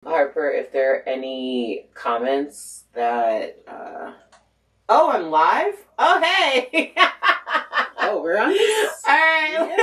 Harper, if there are any comments that oh, I'm live? Oh, hey. Oh, we're on this? All right.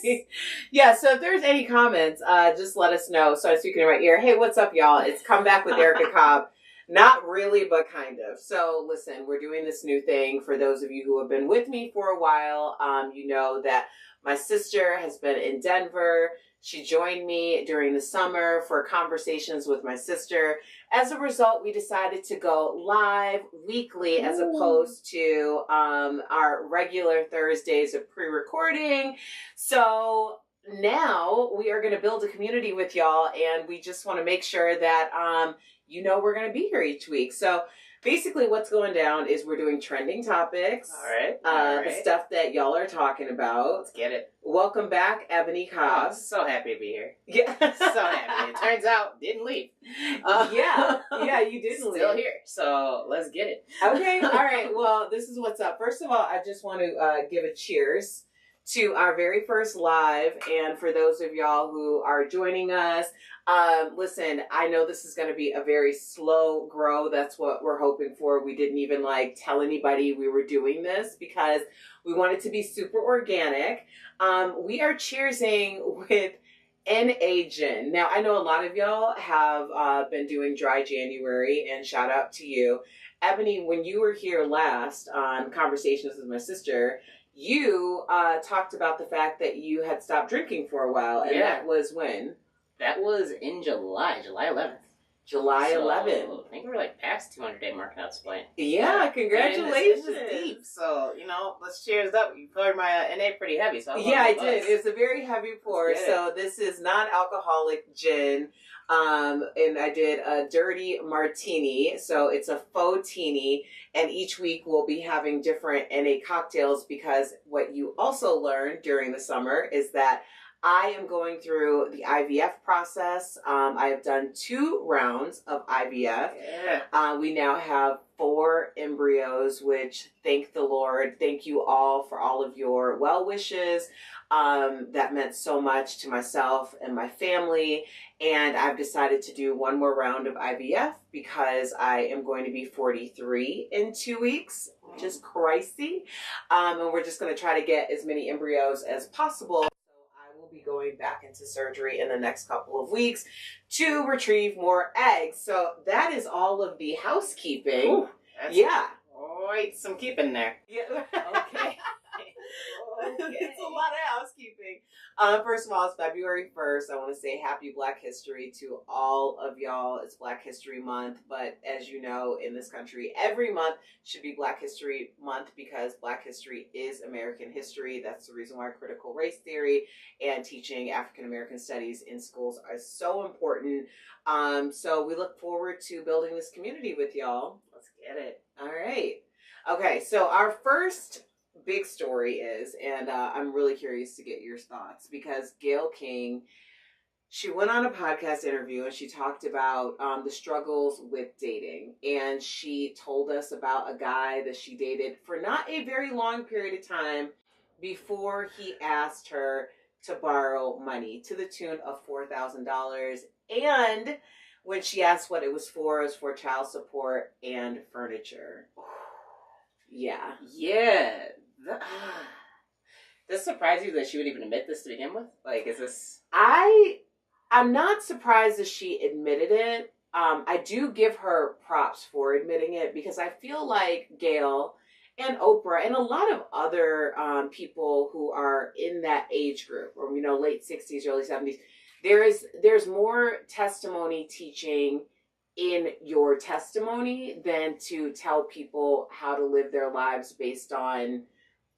Yes. Yeah, so if there's any comments, just let us know. So I'm speaking in my ear. Hey, what's up, y'all? It's Come Back with Erica Cobb. Not really, but kind of. So listen, we're doing this new thing. For those of you who have been with me for a while, you know that my sister has been in Denver. She joined me during the summer for conversations with my sister. As a result, we decided to go live weekly as opposed to our regular Thursdays of pre-recording. So now we are going to build a community with y'all, and we just want to make sure that you know we're going to be here each week. So basically what's going down is we're doing trending topics. All right. The stuff that y'all are talking about. Let's get it. Welcome back, Ebonie Cobb. Oh, so happy to be here. Yeah. So happy. It turns out, didn't leave. Yeah, you didn't leave. Still here. So let's get it. Okay, all right. Well, this is what's up. First of all, I just want to give a cheers to our very first live. And for those of y'all who are joining us, listen, I know this is going to be a very slow grow. That's what we're hoping for. We didn't even tell anybody we were doing this because we want it to be super organic. We are cheersing with N-A-Gin. Now, I know a lot of y'all have been doing Dry January, and shout out to you. Ebonie, when you were here last on Conversations with my sister, you talked about the fact that you had stopped drinking for a while, and that was when? That was in July 11th. July 11th. I think we were past 200-day mark at this point. Yeah, congratulations. It was deep, so, let's cheers up. You poured my NA pretty heavy, so I did. It's a very heavy pour, so this is non-alcoholic gin. And I did a dirty martini, so it's a faux teeny, and each week we'll be having different NA cocktails because what you also learn during the summer is that I am going through the IVF process. I have done 2 rounds of IVF. Yeah. We now have 4 embryos, which thank the Lord. Thank you all for all of your well wishes. That meant so much to myself and my family. And I've decided to do 1 more round of IVF because I am going to be 43 in 2 weeks, which is crazy. And we're just going to try to get as many embryos as possible. Be going back into surgery in the next couple of weeks to retrieve more eggs. So that is all of the housekeeping. Ooh, yeah. Quite some keeping there. Yeah. Okay. It's a lot of housekeeping. First of all, it's February 1st. I want to say happy Black History to all of y'all. It's Black History Month, but as you know, in this country, every month should be Black History Month because Black history is American history. That's the reason why critical race theory and teaching African American studies in schools are so important. So we look forward to building this community with y'all. Let's get it. All right. Okay, so our first big story is, and I'm really curious to get your thoughts because Gayle King, she went on a podcast interview and she talked about the struggles with dating, and she told us about a guy that she dated for not a very long period of time before he asked her to borrow money to the tune of $4,000, and when she asked what it was for child support and furniture. Yeah. Does it surprise you that she would even admit this to begin with? Is this... I'm not surprised that she admitted it. I do give her props for admitting it because I feel like Gayle and Oprah and a lot of other people who are in that age group, or late 60s, early 70s, there's more testimony teaching in your testimony than to tell people how to live their lives based on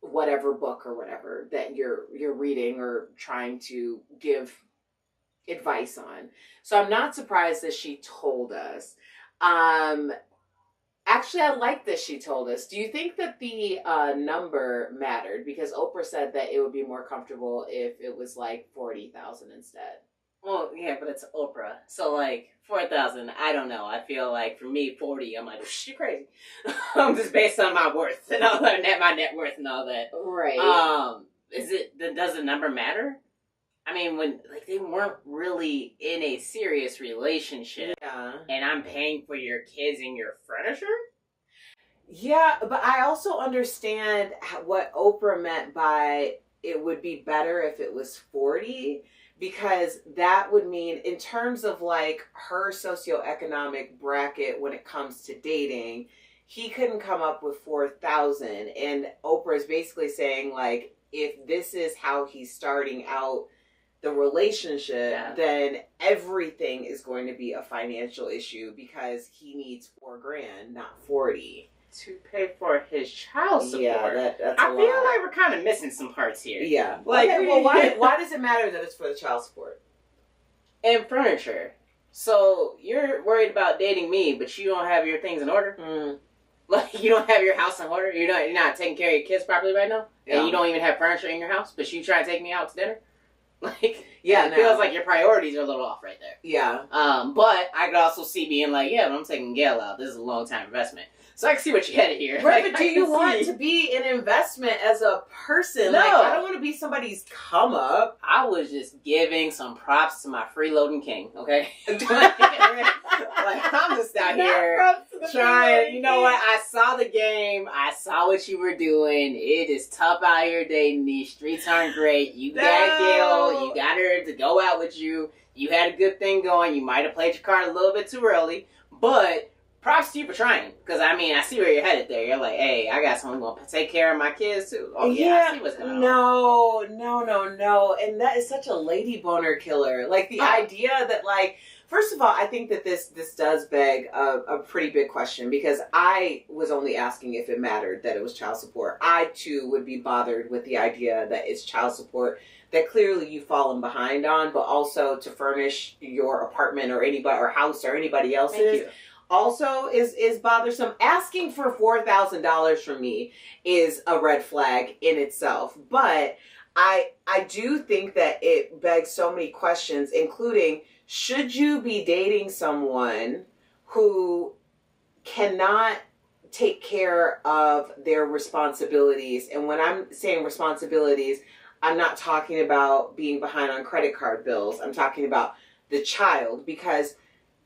whatever book or whatever that you're reading or trying to give advice on. So I'm not surprised that she told us. Actually, I like that she told us. Do you think that the number mattered? Because Oprah said that it would be more comfortable if it was 40,000 instead. Well, yeah, but it's Oprah. So 4,000, I don't know. I feel for me, 40, I'm you're crazy. Just based on my worth and all that, my net worth and all that. Right. Does the number matter? I mean, when like they weren't really in a serious relationship, and I'm paying for your kids and your furniture. Yeah, but I also understand what Oprah meant by it would be better if it was 40, because that would mean, in terms of like her socioeconomic bracket when it comes to dating, he couldn't come up with 4,000. And Oprah is basically saying, like, if this is how he's starting out the relationship, then everything is going to be a financial issue because he needs $4,000, not 40. To pay for his child support. Yeah, that's I feel like we're kind of missing some parts here. Yeah. Like, okay, well, why does it matter that it's for the child support? And furniture. So you're worried about dating me, but you don't have your things in order? Like, you don't have your house in order? You're not taking care of your kids properly right now? Yeah. And you don't even have furniture in your house, but you try to take me out to dinner? Like, it feels like your priorities are a little off right there. Yeah. But I could also see being like, yeah, but I'm taking Gayle out. This is a long-time investment. So I can see what you headed here. Right, like, but do you want to be an investment as a person? No. Like, I don't want to be somebody's come up. I was just giving some props to my freeloading king, okay? Like, I'm just out here trying. You know what? I saw the game. I saw what you were doing. It is tough out here dating. These streets aren't great. You got Gayle. You got her to go out with you. You had a good thing going. You might have played your card a little bit too early, but props to you for trying, because I mean, I see where you're headed there. You're like, hey, I got someone going to take care of my kids too. Oh yeah, I see what's going on. No, and that is such a lady boner killer. Like the idea that, like, first of all, I think that this does beg a pretty big question, because I was only asking if it mattered that it was child support. I too would be bothered with the idea that it's child support that clearly you've fallen behind on, but also to furnish your apartment or anybody or house or anybody else's. Also is bothersome. Asking for $4,000 from me is a red flag in itself. But I do think that it begs so many questions, including, should you be dating someone who cannot take care of their responsibilities? And when I'm saying responsibilities, I'm not talking about being behind on credit card bills. I'm talking about the child, because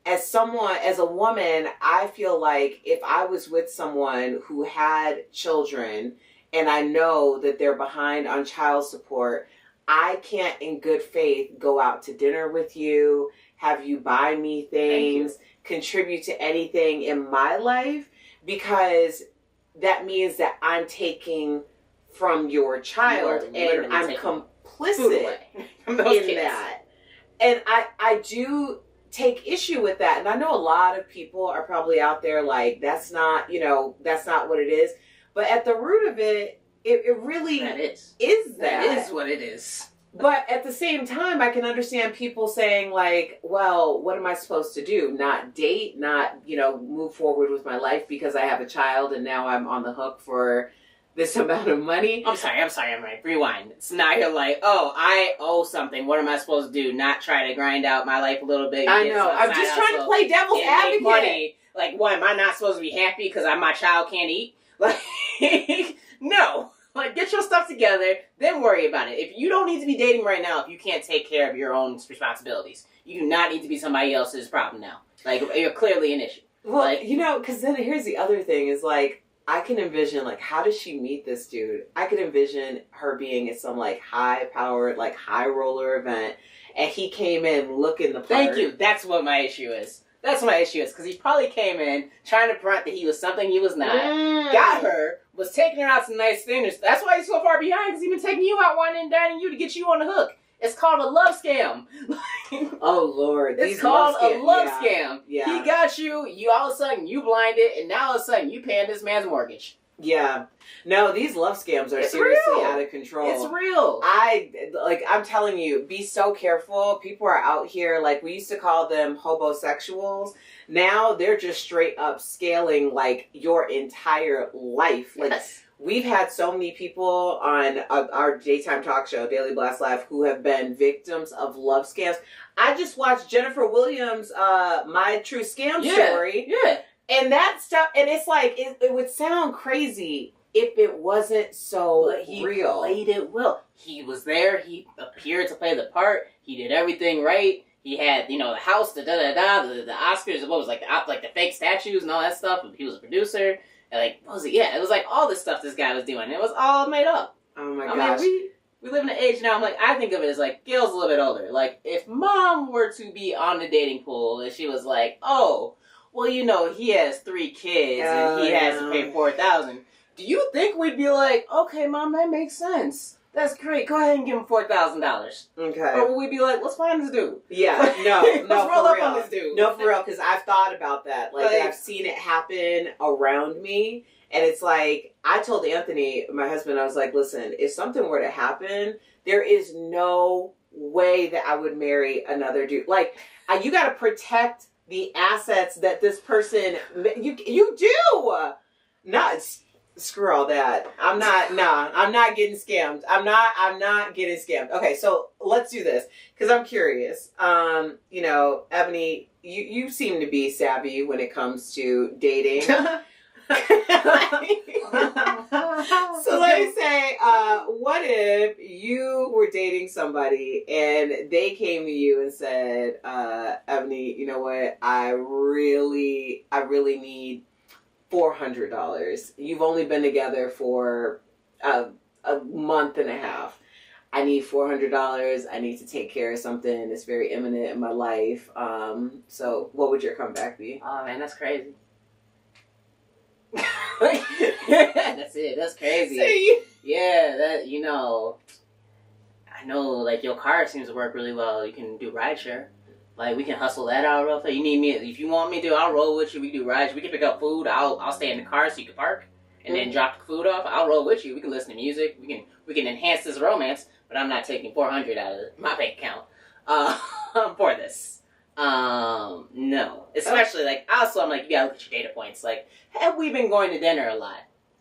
as a woman, I feel like if I was with someone who had children and I know that they're behind on child support, I can't in good faith go out to dinner with you, have you buy me things, contribute to anything in my life, because that means that I'm taking from your child and I'm complicit in that. And I do take issue with that. And I know a lot of people are probably out there like, that's not what it is. But at the root of it, it really is that. That is what it is. But at the same time, I can understand people saying like, well, what am I supposed to do? Not date, not, move forward with my life because I have a child and now I'm on the hook for this amount of money. I'm sorry, rewind. So now you're like, oh, I owe something. What am I supposed to do? Not try to grind out my life a little bit? I know. I'm just trying to play devil's advocate. Money. Like, what, am I not supposed to be happy because my child can't eat? Like, no. Like, get your stuff together, then worry about it. If you don't need to be dating right now, if you can't take care of your own responsibilities, you do not need to be somebody else's problem now. Like, you're clearly an issue. Well, like, because then here's the other thing is like, I can envision, like, how does she meet this dude? I could envision her being at some, like, high-powered, like, high-roller event, and he came in looking the part. Thank you. That's what my issue is. Because he probably came in trying to front that he was something he was not. Got her, was taking her out to nice dinners. That's why he's so far behind, because he's been taking you out, whining and dining you to get you on the hook. It's called a love scam. Oh, Lord. It's called a love scam. Yeah. He got you, all of a sudden you blinded, and now all of a sudden you paying this man's mortgage. Yeah. No, these love scams are seriously out of control. It's real. I'm telling you, be so careful. People are out here, like, we used to call them hobosexuals. Now they're just straight up scaling, like, your entire life. Like, we've had so many people on our daytime talk show, Daily Blast Live, who have been victims of love scams. I just watched Jennifer Williams' My True Scam Story. Yeah. And that stuff, and it's like, it would sound crazy if it wasn't so real. He played it well. he was there. He appeared to play the part. He did everything right. He had, the house, the Oscars, what was the fake statues and all that stuff. He was a producer. And what was it? Yeah, it was all this stuff this guy was doing. It was all made up. Oh my gosh. We live in an age now, I think of it as Gail's a little bit older. If mom were to be on the dating pool and she was oh, well, he has 3 kids and he has to pay $4,000. Do you think we'd be okay, mom, that makes sense. That's great. Go ahead and give him $4,000. Okay. Or would we be let's find this dude? Yeah. No. Let's roll up on this dude. No, for real, because I've thought about that. I've seen it happen around me. And it's I told Anthony, my husband, I was listen, if something were to happen, there is no way that I would marry another dude. You got to protect the assets that this person, you do. Not, screw all that. I'm not getting scammed. I'm not getting scammed. Okay, so let's do this, because I'm curious. Ebonie, you seem to be savvy when it comes to dating. So let me say, what if you were dating somebody and they came to you and said, Ebonie, you know what? I really need $400. You've only been together for a month and a half. I need $400. I need to take care of something that's very imminent in my life. So what would your comeback be? Oh man, that's crazy. That's it. That's crazy. See? Yeah, that I know. Your car seems to work really well. You can do rideshare. We can hustle that out real fast. You need me if you want me to. I'll roll with you. We can do rides. We can pick up food. I'll stay in the car so you can park and then drop the food off. I'll roll with you. We can listen to music. We can enhance this romance. But I'm not taking $400 out of my bank account for this. No. Especially, also, I'm you gotta look at your data points. Have we been going to dinner a lot?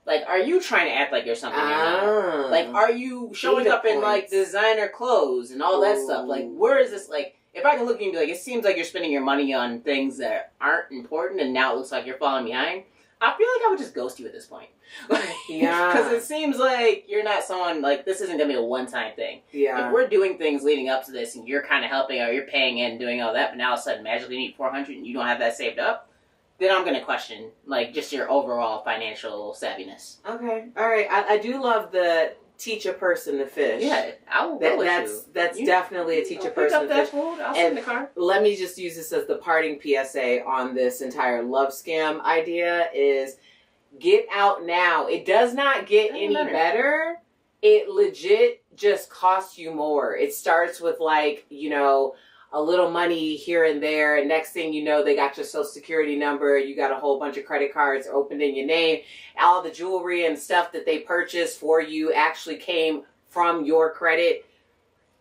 Are you trying to act like you're something you're not? Are you showing up in, designer clothes and all that stuff? Where is this, if I can look at you and be it seems like you're spending your money on things that aren't important and now it looks like you're falling behind, I feel I would just ghost you at this point. Yeah. Because it seems you're not someone, this isn't going to be a one-time thing. Yeah. If we're doing things leading up to this and you're kind of helping or you're paying in and doing all that, but now all of a sudden magically you need $400 and you don't have that saved up, then I'm going to question, just your overall financial savviness. Okay. All right. I do love the teach a person to fish. Yeah. I will go with you. That's definitely a teach a person to fish. I'll sit in the car. Let me just use this as the parting PSA on this entire love scam idea is get out now. It does not get any better. It legit just costs you more. It starts with a little money here and there, and next thing you know, they got your social security number, you got a whole bunch of credit cards opened in your name, all the jewelry and stuff that they purchased for you actually came from your credit.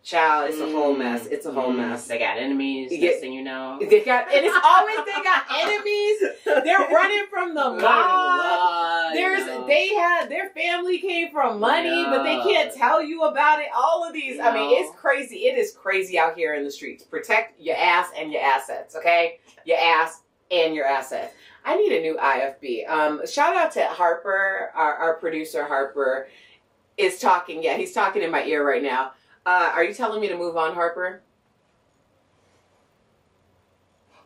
Child, it's a whole mess. It's a whole mess. They got enemies. Next thing you know, and it's always they got enemies. They're running from the mob. Their family came from money, but they can't tell you about it. All of these, I mean, it's crazy. It is crazy out here in the streets. Protect your ass and your assets, okay? Your ass and your assets. I need a new IFB. Shout out to Harper, our producer. Harper is talking. Yeah, he's talking in my ear right now. Are you telling me to move on, Harper?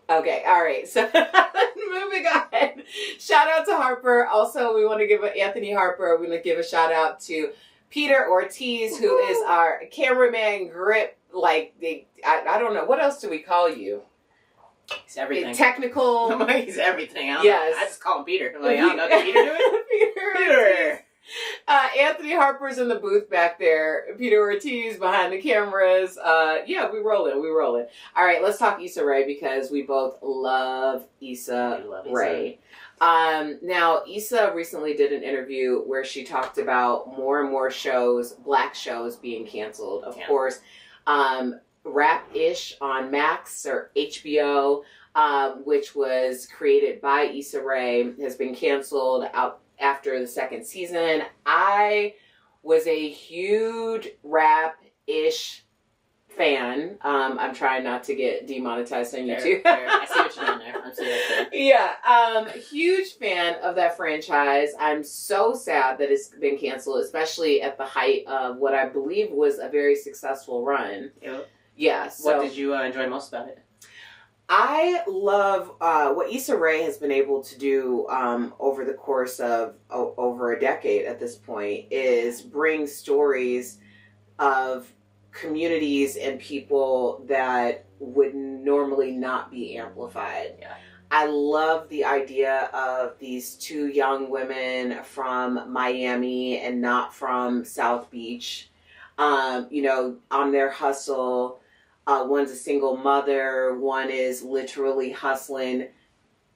Okay, all right. So moving on. Shout out to Harper. Also, we want to give Anthony Harper. We want to give a shout out to Peter Ortiz, who is our cameraman grip. I don't know. What else do we call you? He's everything. Technical. He's everything. Yes. I just call him Peter. I don't know. Did Peter do it? Peter. Anthony Harper's in the booth back there. Peter Ortiz behind the cameras. Yeah, we rolling. All right, let's talk Issa Rae because we both love Issa Rae. Now, Issa recently did an interview where she talked about more and more shows, black shows, being canceled. Of course, Rap-ish on Max or HBO, which was created by Issa Rae, has been canceled out after the second season. I was a huge Rap-ish fan. I'm trying not to get demonetized on YouTube. Fair. I see what you're doing there. I'm seeing that. Yeah, huge fan of that franchise. I'm so sad that it's been canceled, especially at the height of what I believe was a very successful run. Yep. Yeah. So what did you enjoy most about it? I love what Issa Rae has been able to do over the course of over a decade at this point is bring stories of communities and people that would normally not be amplified. Yeah. I love the idea of these two young women from Miami and not from South Beach, you know, on their hustle. One's a single mother. One is literally hustling,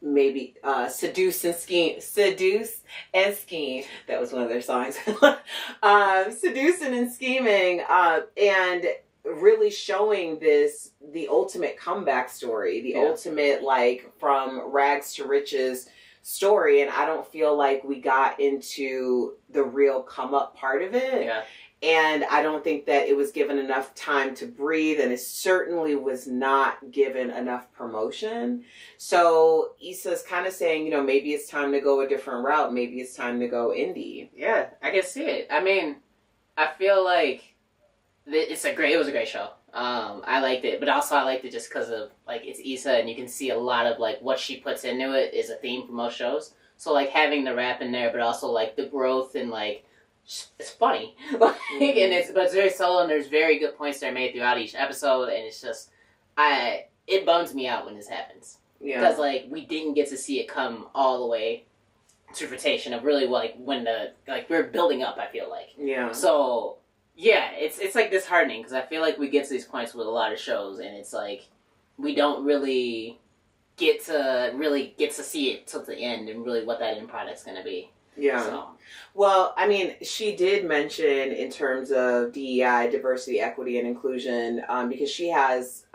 maybe seduce and scheme. That was one of their songs. Seducing and scheming, and really showing the ultimate comeback story, the ultimate, like, from rags to riches story. And I don't feel like we got into the real come up part of it. Yeah. And I don't think that it was given enough time to breathe, and it certainly was not given enough promotion. So Issa's kind of saying, you know, maybe it's time to go a different route. Maybe it's time to go indie. Yeah, I can see it. I mean, I feel like it was a great show. I liked it, but also I liked it just because of, like, it's Issa, and you can see a lot of, like, what she puts into it is a theme for most shows. So, like, having the rap in there, but also, like, the growth and, like, it's funny, like, and it's very subtle, and there's very good points that are made throughout each episode, and it's just, it bums me out when this happens, because like we didn't get to see it come all the way to fruition of really, like, when we're building up. I feel like, so yeah, it's like disheartening because I feel like we get to these points with a lot of shows, and it's like we don't really get to see it till the end and really what that end product's gonna be. Yeah. So. Well, I mean, she did mention in terms of DEI, diversity, equity, and inclusion, because she has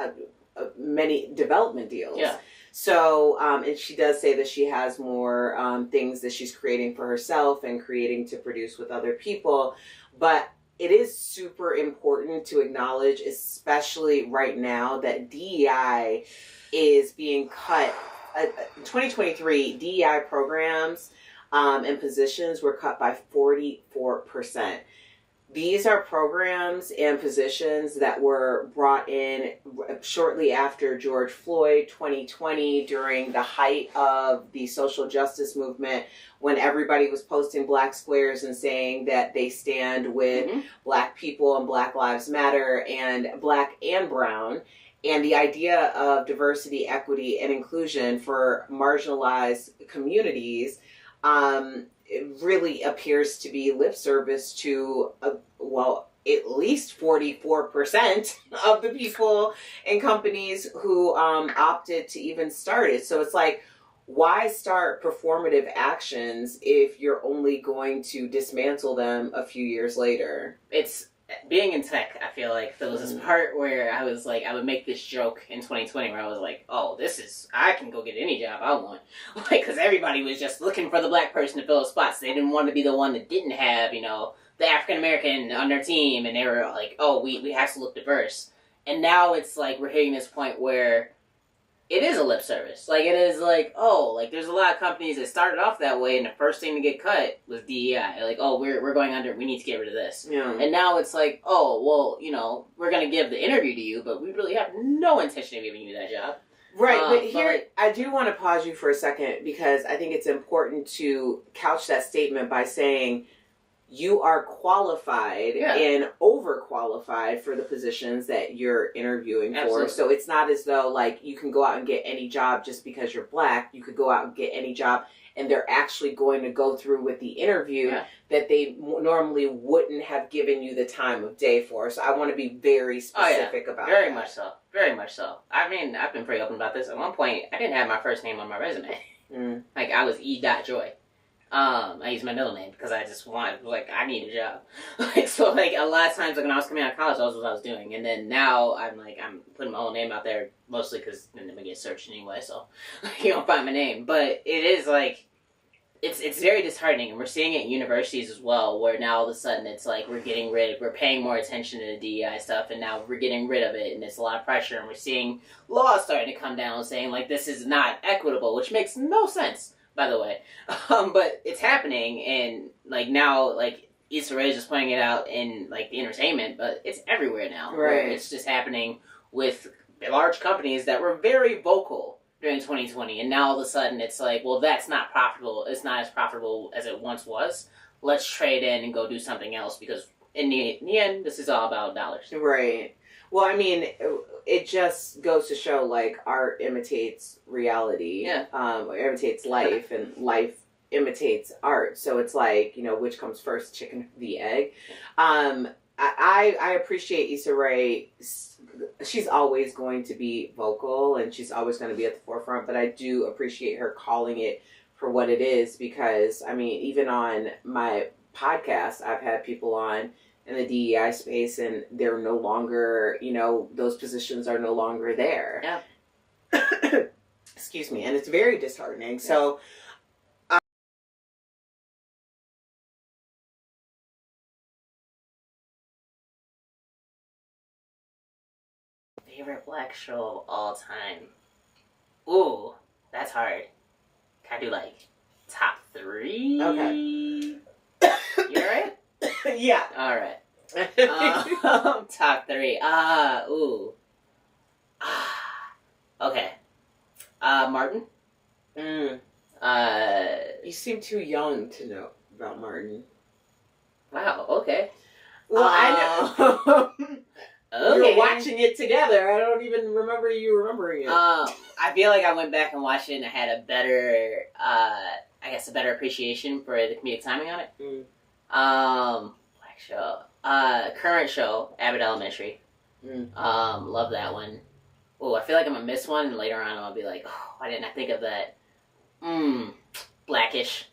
many development deals. Yeah. So, and she does say that she has more things that she's creating for herself and creating to produce with other people. But it is super important to acknowledge, especially right now, that DEI is being cut. In 2023, DEI programs and positions were cut by 44%. These are programs and positions that were brought in shortly after George Floyd, 2020, during the height of the social justice movement, when everybody was posting black squares and saying that they stand with black people and Black Lives Matter and black and brown. And the idea of diversity, equity, and inclusion for marginalized communities it really appears to be lip service to, at least 44% of the people and companies who opted to even start it. So it's like, why start performative actions if you're only going to dismantle them a few years later? It's being in tech, I feel like there was this part where I was like, I would make this joke in 2020 where I was like, oh, I can go get any job I want. Like, because everybody was just looking for the black person to fill the spots. They didn't want to be the one that didn't have, the African-American on their team. And they were like, oh, we have to look diverse. And now it's like, we're hitting this point where it is a lip service. Like, it is like, oh, like, there's a lot of companies that started off that way, and the first thing to get cut was DEI. Like, oh, we're going under, we need to get rid of this. Yeah. And now it's like, oh, well, we're going to give the interview to you, but we really have no intention of giving you that job. Right, but here, I do want to pause you for a second, because I think it's important to couch that statement by saying, you are qualified and overqualified for the positions that you're interviewing for. So it's not as though, like, you can go out and get any job just because you're black. You could go out and get any job, and they're actually going to go through with the interview that they normally wouldn't have given you the time of day for. So I want to be very specific about Very that. much so. Very much so. I mean, I've been pretty open about this. At one point, I didn't have my first name on my resume. Like, I was E.Joy. I used my middle name because I just wanted, like, I need a job. So, like, a lot of times, like, when I was coming out of college, that was what I was doing. And then now, I'm putting my own name out there, mostly because then I'm going to get searched anyway, so you don't find my name. But it is, like, it's very disheartening, and we're seeing it in universities as well, where now all of a sudden it's like we're paying more attention to the DEI stuff, and now we're getting rid of it, and it's a lot of pressure, and we're seeing laws starting to come down saying like this is not equitable, which makes no sense, by the way, but it's happening, and like now like Issa Rae is just pointing it out in like the entertainment, but it's everywhere now. Right. It's just happening with large companies that were very vocal during 2020, and now all of a sudden it's like, well, that's not profitable. It's not as profitable as it once was. Let's trade in and go do something else, because in the end, this is all about dollars. Right. Well, I mean, it just goes to show, like, art imitates reality. Yeah. Or imitates life, and life imitates art. So it's like, you know, which comes first, chicken or the egg? I appreciate Issa Rae. She's always going to be vocal, and she's always going to be at the forefront, but I do appreciate her calling it for what it is, because, I mean, even on my podcast, I've had people on in the DEI space, and they're no longer, you know, those positions are no longer there. Yeah. Excuse me. And it's very disheartening. Yeah. So, favorite black show of all time. Ooh, that's hard. Can I do like top 3? Okay. You alright? Yeah. Alright. Top 3. Ooh. Okay. Martin. You seem too young to know about Martin. Wow, okay. Well, I know. Okay. We were watching it together. I don't even remember you remembering it. I feel like I went back and watched it and I had a better, a better appreciation for the comedic timing on it. Black show. Current show, Abbott Elementary. Love that one. Oh, I feel like I'm gonna miss one, and later on I'll be like, oh, why didn't I think of that? Blackish.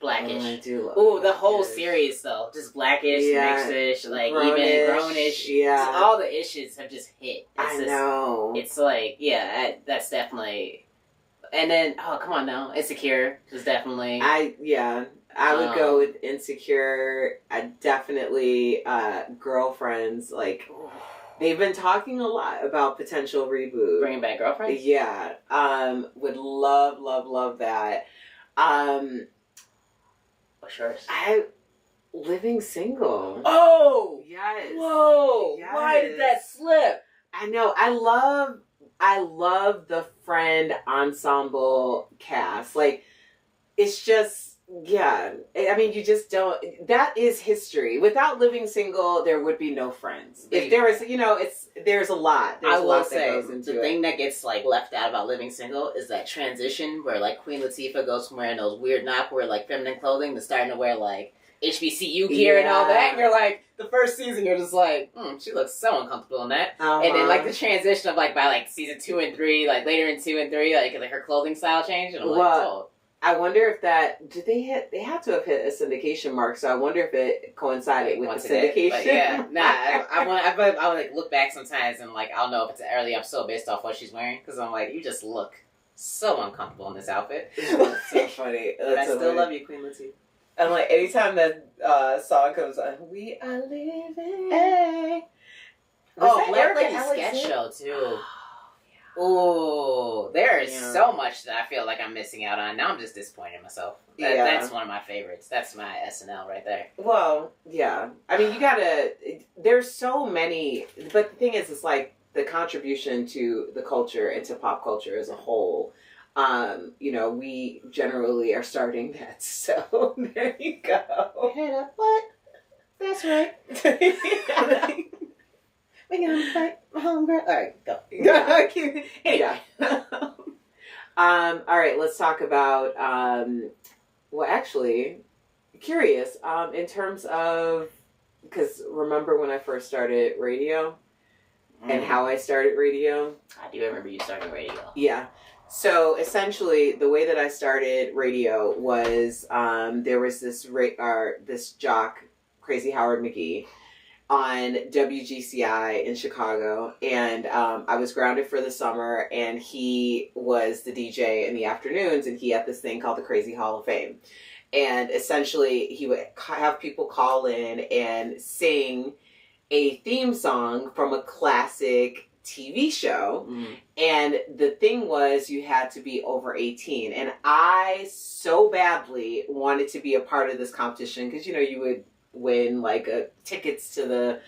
Blackish. I do love Ooh, the whole series though. Just Blackish, Mixed-ish, like Grownish, even Grownish. Yeah. All the issues have just hit. I know. It's like, yeah, that's definitely. And then, oh, come on now. Insecure is definitely. I would go with Insecure. I definitely, Girlfriends, like, they've been talking a lot about potential reboot. Bringing back Girlfriends? Yeah. Would love that. What's yours? Living Single. Oh! Yes. Whoa! Yes. Why did that slip? I know. I love the Friend ensemble cast. Like, it's just, yeah. I mean, you just don't. That is history. Without Living Single, there would be no Friends. If there is, you know, there's a lot. There's I a will lot say, that goes into the it. thing that gets like left out about Living Single is that transition where like Queen Latifah goes from wearing those weird knockwear like feminine clothing to starting to wear like HBCU gear and all that. And you're like, the first season, you're just like, she looks so uncomfortable in that. And then like the transition of like by like season 2 and 3, like later in 2 and 3, like her clothing style changed. And I'm like, oh. I wonder if they had to have hit a syndication mark, so I wonder if it coincided with the syndication. But yeah, I want to like look back sometimes and like I'll know if it's an early episode based off what she's wearing, because I'm like, you just look so uncomfortable in this outfit. That's so funny. I still love you, Queen Latifah. And like anytime that song comes on, we are living. Hey. Black Lady sketch show too. Oh, there is so much that I feel like I'm missing out on. Now I'm just disappointed in myself. That's one of my favorites. That's my SNL right there. Well, yeah. I mean, you gotta. There's so many, but the thing is, it's like the contribution to the culture and to pop culture as a whole. You know, we generally are starting that. So there you go. Head up, what? That's right. We're gonna fight my homegirl. All right, go. Anyway. All right, let's talk about. Well, actually, curious. In terms of, because remember when I first started radio, and how I started radio. I do remember you starting radio. Yeah. So essentially, the way that I started radio was there was this jock, Crazy Howard McGee, on WGCI in Chicago, and I was grounded for the summer, and he was the DJ in the afternoons, and he had this thing called the Crazy Hall of Fame. And essentially, he would have people call in and sing a theme song from a classic TV show. And the thing was, you had to be over 18. And I so badly wanted to be a part of this competition because, you know, you would win like tickets to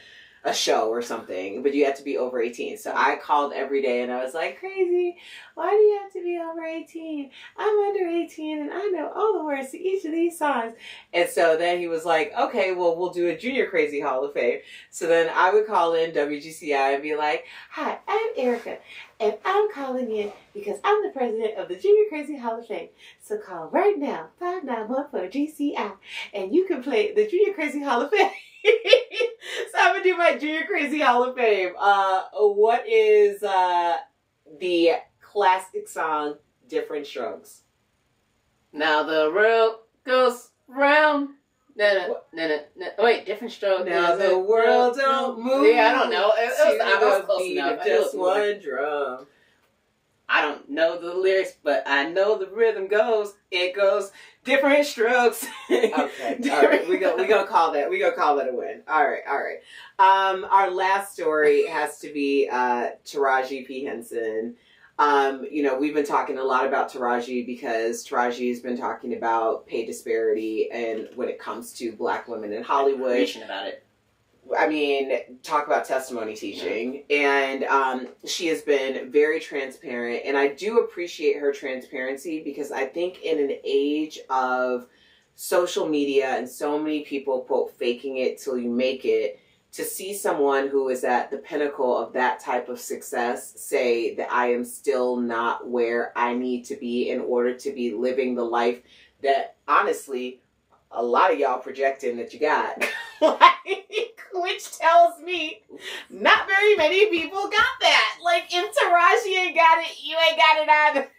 a show or something, but you had to be over 18. So I called every day and I was like, Crazy, why do you have to be over 18? I'm under 18 and I know all the words to each of these songs. And so then he was like, okay, well, we'll do a Junior Crazy Hall of Fame. So then I would call in WGCI and be like, hi, I'm Erica, and I'm calling in because I'm the president of the Junior Crazy Hall of Fame. So call right now, 5914-GCI, and you can play the Junior Crazy Hall of Fame. So I'm going to do my Junior Crazy Hall of Fame. What is the classic song, Different Strokes? Now the world goes round. No. Wait, Different Strokes. Now the world don't move. Yeah, I don't know. I was close enough. Just one drum. I don't know the lyrics, but I know the rhythm goes. It goes different strokes. Okay, all right. We gonna call that. We gonna call that a win. All right. Our last story has to be Taraji P. Henson. You know, we've been talking a lot about Taraji because Taraji has been talking about pay disparity and when it comes to Black women in Hollywood. Preaching about it. I mean, talk about testimony teaching. And she has been very transparent. And I do appreciate her transparency because I think in an age of social media and so many people, quote, faking it till you make it, to see someone who is at the pinnacle of that type of success say that I am still not where I need to be in order to be living the life that, honestly, a lot of y'all projecting that you got. Which tells me not very many people got that. Like, if Taraji ain't got it, you ain't got it either.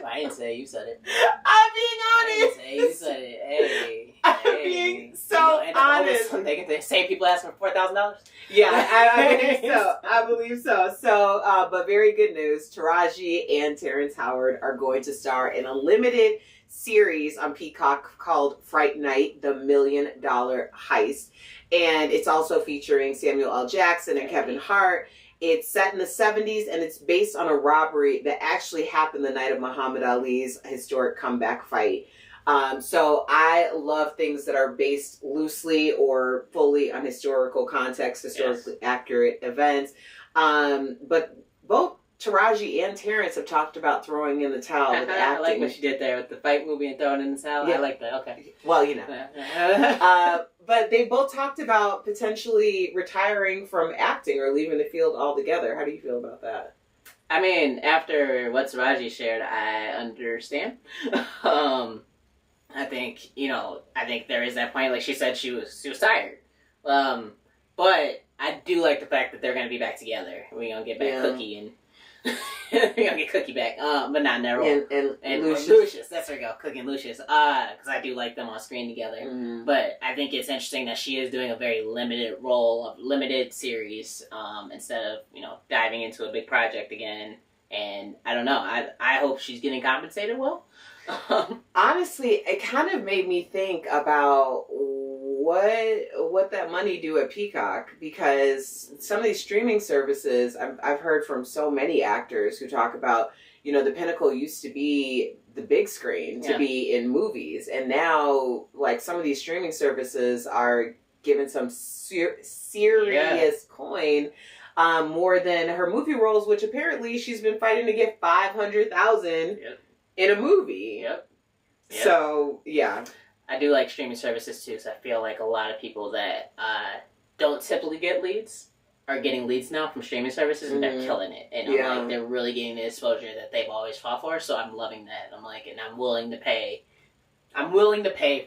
I didn't say you said it. I'm being honest. I didn't say you said it. Hey. I'm being so honest. They get the same people asking for $4,000? Yeah, I believe so. I believe so. So, but very good news. Taraji and Terrence Howard are going to star in a limited series on Peacock called Fright Night, the $1 Million Heist. And it's also featuring Samuel L. Jackson and Kevin Hart. It's set in the 70s, and it's based on a robbery that actually happened the night of Muhammad Ali's historic comeback fight. So I love things that are based loosely or fully on historical context, historically accurate events. But both Taraji and Terrence have talked about throwing in the towel with acting. I like what she did there with the fight movie and throwing in the towel. Yeah. I like that. Okay. Well, you know. But they both talked about potentially retiring from acting or leaving the field altogether. How do you feel about that? I mean, after what Taraji shared, I understand. I think, I think there is that point. Like she said, she was tired. But I do like the fact that they're going to be back together. We're going to get back Cookie and... We're gonna get Cookie back, but not Nero and Lucius. That's where we go, Cookie and Lucius. Because I do like them on screen together. But I think it's interesting that she is doing a very limited role, of limited series, instead of diving into a big project again. And I don't know. I hope she's getting compensated well. Honestly, it kind of made me think about what that money do at Peacock, because some of these streaming services, I've heard from so many actors who talk about, the pinnacle used to be the big screen, to be in movies, and now like some of these streaming services are giving some serious coin. More than her movie roles, which apparently she's been fighting to get $500,000 in a movie. So, yeah. I do like streaming services too, because I feel like a lot of people that don't typically get leads are getting leads now from streaming services, and they're killing it. And I'm like, they're really getting the exposure that they've always fought for, so I'm loving that. I'm like, and I'm willing to pay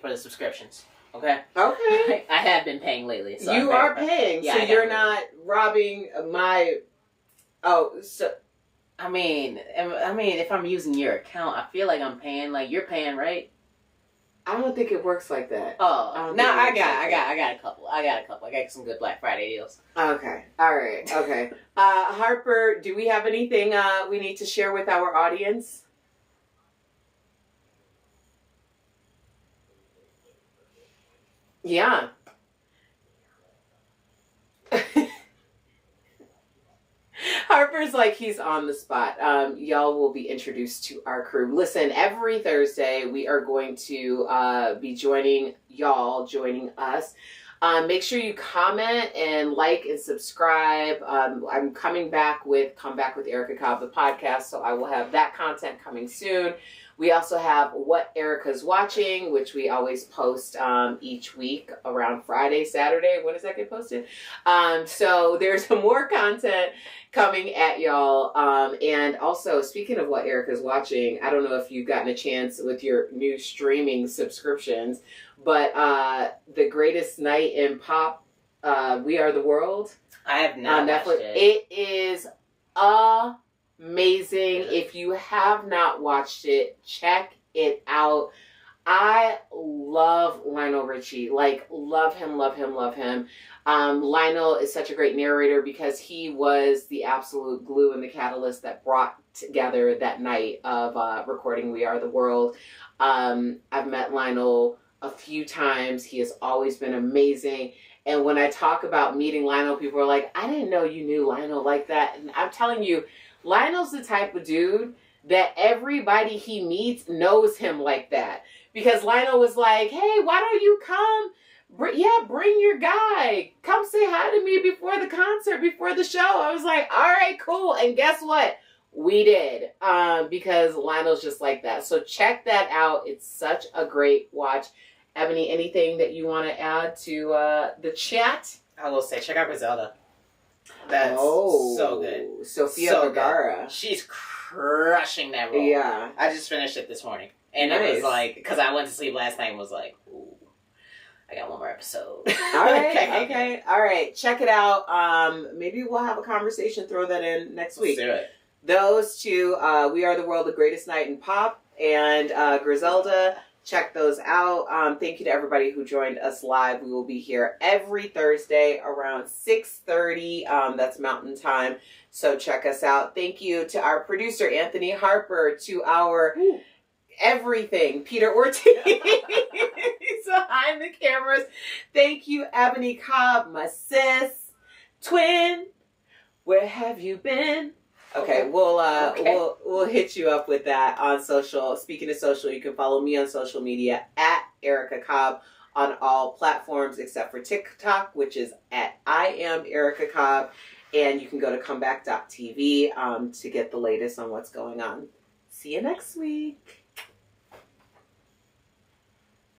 for the subscriptions. Okay. I have been paying lately. So you are paying, so you're not robbing my... Oh, so... I mean, if I'm using your account, I feel like I'm paying. Like, you're paying, right? I don't think it works like that. Oh, no, I got a couple. I got some good Black Friday deals. Okay. All right. Okay. Harper, do we have anything we need to share with our audience? Yeah. Harper's like he's on the spot. Y'all will be introduced to our crew. Listen, every Thursday we are going to be joining us. Make sure you comment and like and subscribe. I'm coming back with Comeback with Erica Cobb, the podcast, so I will have that content coming soon. We also have What Erica's Watching, which we always post each week around Friday, Saturday. When does that get posted? So there's more content coming at y'all. And also, speaking of What Erica's Watching, I don't know if you've gotten a chance with your new streaming subscriptions, but The Greatest Night in Pop, We Are the World. I have not watched it. It is amazing. If you have not watched it, check it out. I love Lionel Richie. Like, love him. Lionel is such a great narrator because he was the absolute glue and the catalyst that brought together that night of recording We Are the World. I've met Lionel a few times. He has always been amazing. And when I talk about meeting Lionel, people are like, I didn't know you knew Lionel like that. And I'm telling you, Lionel's the type of dude that everybody he meets knows him like that. Because Lionel was like, hey, why don't you come? Bring your guy. Come say hi to me before the concert, before the show. I was like, all right, cool. And guess what? We did. Because Lionel's just like that. So check that out. It's such a great watch. Ebonie, anything that you want to add to the chat? I will say, check out Griselda. That's so good. Sofia Vergara. Good. She's crushing that role. Yeah. I just finished it this morning. And nice. It was like, because I went to sleep last night and was like, ooh, I got one more episode. All right. Okay. All right. Check it out. Maybe we'll have a conversation, throw that in next week. Let's do it. Those two, We Are the World, The Greatest Night in Pop, and Griselda. Check those out. Thank you to everybody who joined us live. We will be here every Thursday around 6:30. That's Mountain Time. So check us out. Thank you to our producer, Anthony Harper, to our everything, Peter Ortiz. He's behind the cameras. Thank you, Ebonie Cobb, my sis, twin. Where have you been? Okay, we'll hit you up with that on social. Speaking of social, you can follow me on social media at Erica Cobb on all platforms except for TikTok, which is at I am Erica Cobb. And you can go to comeback.tv to get the latest on what's going on. See you next week.